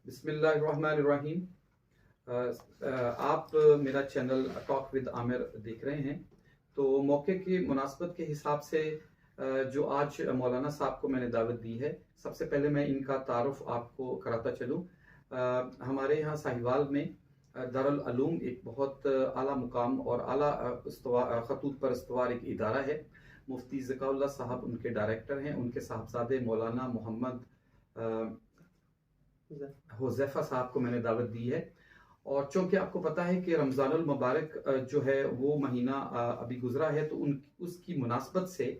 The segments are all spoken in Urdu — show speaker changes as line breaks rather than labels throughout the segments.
بسم اللہ الرحمن الرحیم۔ آپ میرا چینل ٹاک ود عامر دیکھ رہے ہیں، تو موقع کی مناسبت کے حساب سے جو آج مولانا صاحب کو میں نے دعوت دی ہے، سب سے پہلے میں ان کا تعارف آپ کو کراتا چلوں۔ ہمارے یہاں ساہیوال میں دارالعلوم ایک بہت اعلیٰ مقام اور اعلیٰ خطوط پر استوار ایک ادارہ ہے۔ مفتی ذکاء اللہ صاحب ان کے ڈائریکٹر ہیں، ان کے صاحبزادے مولانا محمد حذیفہ صاحب کو میں نے دعوت دی ہے۔ اور چونکہ آپ کو پتہ ہے کہ رمضان المبارک جو ہے وہ مہینہ ابھی گزرا ہے، تو اس کی مناسبت سے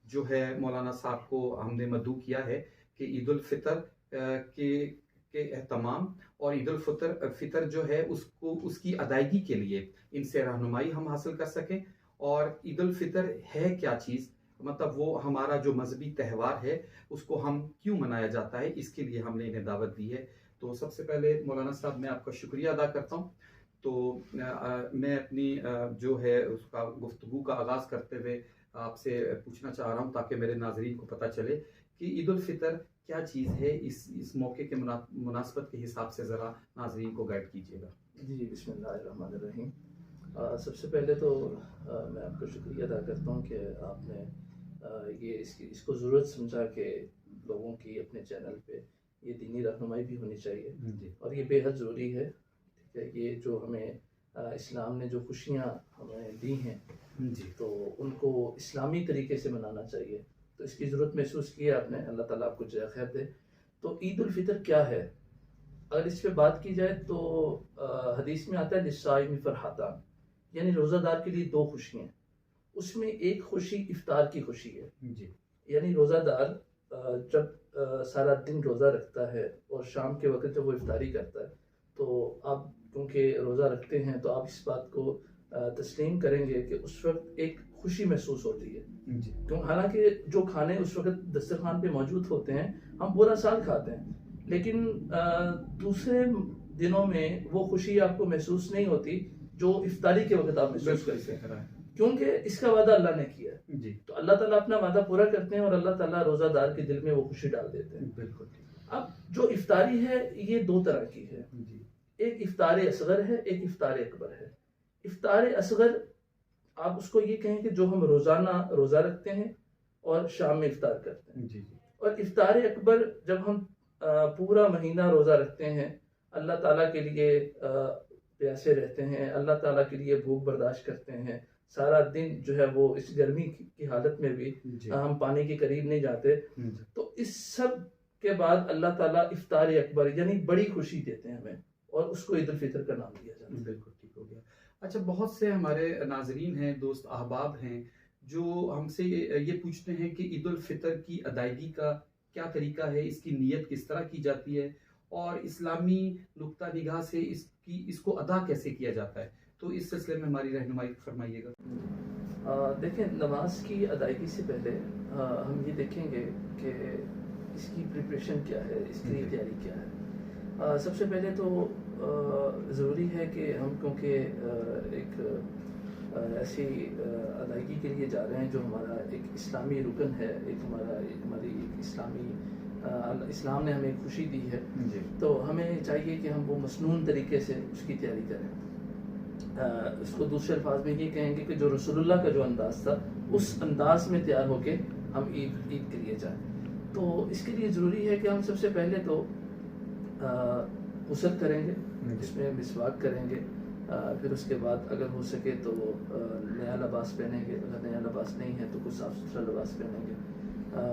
جو ہے مولانا صاحب کو ہم نے مدعو کیا ہے کہ عید الفطر کے اہتمام اور عید الفطر جو ہے اس کی ادائیگی کے لیے ان سے رہنمائی ہم حاصل کر سکیں، اور عید الفطر ہے کیا چیز، مطلب وہ ہمارا جو مذہبی تہوار ہے اس کو ہم کیوں منایا جاتا ہے، اس کے لیے ہم نے انہیں دعوت دی ہے۔ تو سب سے پہلے مولانا صاحب میں آپ کا شکریہ ادا کرتا ہوں۔ تو میں اپنی جو ہے اس کا گفتگو کا آغاز کرتے ہوئے آپ سے پوچھنا چاہ رہا ہوں تاکہ میرے ناظرین کو پتہ چلے کہ عید الفطر کیا چیز ہے، اس موقع کے مناسبت کے حساب سے ذرا ناظرین کو گائیڈ کیجیے گا۔
جی، بسم اللہ الرحمن الرحیم۔ سب سے پہلے تو میں آپ کا شکریہ ادا کرتا ہوں کہ آپ نے اس کو ضرورت سمجھا کہ لوگوں کی اپنے چینل پہ یہ دینی رہنمائی بھی ہونی چاہیے، اور یہ بے حد ضروری ہے۔ ٹھیک ہے، یہ جو ہمیں اسلام نے جو خوشیاں ہمیں دی ہیں تو ان کو اسلامی طریقے سے منانا چاہیے، تو اس کی ضرورت محسوس کی ہے آپ نے۔ اللہ تعالیٰ آپ کو جزائے خیر دے۔ تو عید الفطر کیا ہے، اگر اس پہ بات کی جائے تو حدیث میں آتا ہے للصائم فرحتان، یعنی روزہ دار کے لیے دو خوشیاں ہیں۔ اس میں ایک خوشی افطار کی خوشی ہے، یعنی روزہ دار جب سارا دن روزہ رکھتا ہے اور شام کے وقت جب وہ افطاری کرتا ہے تو آپ کیونکہ روزہ رکھتے ہیں تو آپ اس بات کو تسلیم کریں گے کہ اس وقت ایک خوشی محسوس ہوتی ہے۔ حالانکہ جو کھانے اس وقت دسترخوان پہ موجود ہوتے ہیں ہم پورا سال کھاتے ہیں، لیکن دوسرے دنوں میں وہ خوشی آپ کو محسوس نہیں ہوتی جو افطاری کے وقت آپ محسوس کرتے ہیں، کیونکہ اس کا وعدہ اللہ نے کیا ہے۔ تو اللہ تعالیٰ اپنا وعدہ پورا کرتے ہیں اور اللہ تعالیٰ روزہ دار کے دل میں وہ خوشی ڈال دیتے ہیں۔
بالکل۔
اب جو افطاری ہے یہ دو طرح کی ہے، ایک افطار اصغر ہے، ایک افطار اکبر ہے۔ افطار اصغر آپ اس کو یہ کہیں کہ جو ہم روزانہ روزہ رکھتے ہیں اور شام میں افطار کرتے ہیں، اور افطار اکبر جب ہم پورا مہینہ روزہ رکھتے ہیں، اللہ تعالیٰ کے لیے پیاسے رہتے ہیں، اللہ تعالیٰ کے لیے بھوک برداشت کرتے ہیں، سارا دن جو ہے وہ اس گرمی کی حالت میں بھی ہم پانی کے قریب نہیں جاتے، تو اس سب کے بعد اللہ تعالیٰ افطار اکبر یعنی بڑی خوشی دیتے ہیں ہمیں، اور اس کو عید الفطر کا نام دیا جاتا ہے۔
بالکل ٹھیک ہو گیا۔ اچھا، بہت سے ہمارے ناظرین ہیں، دوست احباب ہیں جو ہم سے یہ پوچھتے ہیں کہ عید الفطر کی ادائیگی کا کیا طریقہ ہے، اس کی نیت کس طرح کی جاتی ہے، اور اسلامی نقطہ نگاہ سے اس کو ادا کیسے کیا جاتا ہے، تو اس سلسلے میں ہماری رہنمائی فرمائیے گا۔
دیکھیں، نماز کی ادائیگی سے پہلے ہم یہ دیکھیں گے کہ اس کی پریپریشن کیا ہے، اس کی تیاری کیا ہے۔ سب سے پہلے تو ضروری ہے کہ ہم کیونکہ ایک ایسی ادائیگی کے لیے جا رہے ہیں جو ہمارا ایک اسلامی رکن ہے، ہماری ایک اسلام نے ہمیں خوشی دی ہے، تو ہمیں چاہیے کہ ہم وہ مسنون طریقے سے اس کی تیاری کریں۔ اس کو دوسرے الفاظ میں یہ کہیں گے کہ جو رسول اللہ کا جو انداز تھا اس انداز میں تیار ہو کے ہم عید کے لیے جائیں۔ تو اس کے لیے ضروری ہے کہ ہم سب سے پہلے تو غسل کریں گے، اس میں مسواک کریں گے، پھر اس کے بعد اگر ہو سکے تو نیا لباس پہنیں گے، اگر نیا لباس نہیں ہے تو کچھ صاف ستھرا لباس پہنیں گے،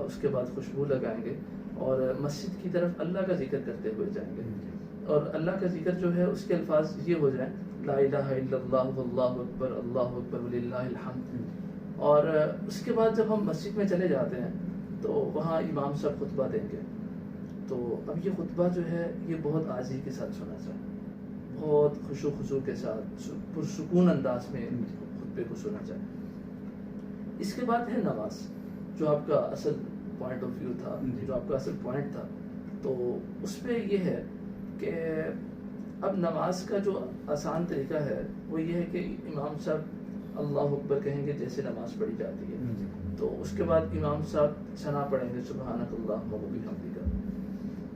اس کے بعد خوشبو لگائیں گے اور مسجد کی طرف اللہ کا ذکر کرتے ہوئے جائیں گے، اور اللہ کا ذکر جو ہے اس کے الفاظ یہ ہو جائیں لا الہ الا اللہ اللہ اکبر وللہ الحمد۔ اور اس کے بعد جب ہم مسجد میں چلے جاتے ہیں تو وہاں امام صاحب خطبہ دیں گے، تو اب یہ خطبہ جو ہے یہ بہت عاجزی کے ساتھ سنا چاہیے، بہت خشوع خضوع کے ساتھ پرسکون انداز میں خطبے کو سنا چاہیے۔ اس کے بعد ہے نماز، جو آپ کا اصل پوائنٹ آف ویو تھا، جو آپ کا اصل پوائنٹ تھا، تو اس پہ یہ ہے کہ اب نماز کا جو آسان طریقہ ہے وہ یہ ہے کہ امام صاحب اللہ اکبر کہیں گے جیسے نماز پڑھی جاتی ہے، تو اس کے بعد امام صاحب ثنا پڑھیں گے سبحانک اللہم و بحمدک،